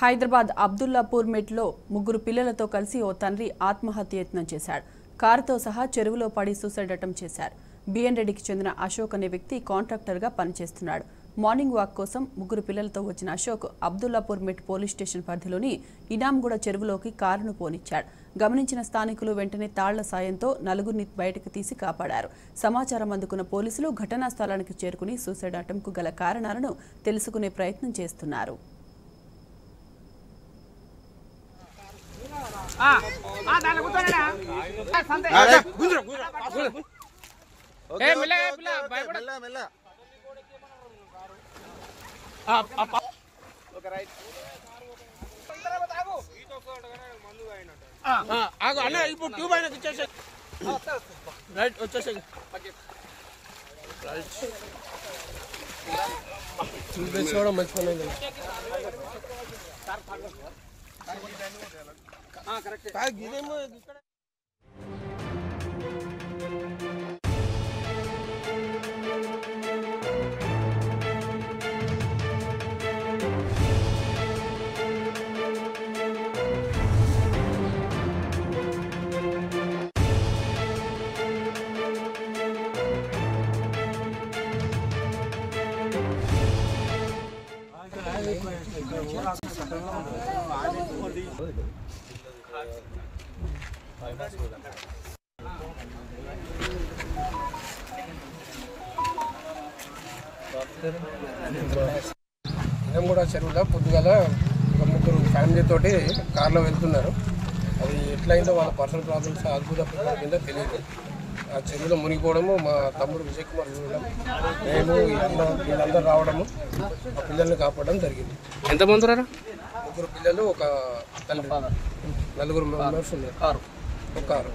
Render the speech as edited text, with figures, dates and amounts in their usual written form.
హైదరాబాద్ అబ్దుల్లాపూర్ మెట్లో ముగ్గురు పిల్లలతో కలిసి ఓ తండ్రి ఆత్మహత్య యత్నం చేశాడు. కారుతో సహా చెరువులో పడి సూసైడ్ అటెంప్ట్ చేశారు. బిఎన్ రెడ్డికి చెందిన అశోక్ అనే వ్యక్తి కాంట్రాక్టర్గా పనిచేస్తున్నాడు. మార్నింగ్ వాక్ కోసం ముగ్గురు పిల్లలతో వచ్చిన అశోక్ అబ్దుల్లాపూర్ మెట్ పోలీస్ స్టేషన్ పరిధిలోని ఇనాంగూడ చెరువులోకి కారును పోనిచ్చాడు. గమనించిన స్థానికులు వెంటనే తాళ్ల సాయంతో నలుగురిని బయటకు తీసి కాపాడారు. సమాచారం అందుకున్న పోలీసులు ఘటనా స్థలానికి చేరుకుని సూసైడ్ అటెంప్ట్కు గల కారణాలను తెలుసుకునే ప్రయత్నం చేస్తున్నారు. అన్న ఇప్పుడు ట్యూబ్ అయినా ఇచ్చేసే రైట్ వచ్చేసే చూపించుకోవడం మంచి పని ఇదేమో ఇక్కడ ఇనాంగూడ చెరువులో పొద్దుగాల ఒక ముగ్గురు ఫ్యామిలీ తోటి కార్లో వెళ్తున్నారు. అది ఎట్లయిందో వాళ్ళ పర్సనల్ ప్రాబ్లమ్స్ అద్భుత కింద తెలియదు. ఆ చెరువులో మునిగిపోవడము, మా తమ్ముడు విజయ్ కుమార్ చూడడం, నేను వీళ్ళందరూ రావడము, ఆ పిల్లల్ని కాపాడడం జరిగింది. ఎంతమంది ఉన్నారు? ముగ్గురు పిల్లలు, ఒక తల్లి, నలుగురు మెంబర్స్ ఉన్నారు. ఒక కారు.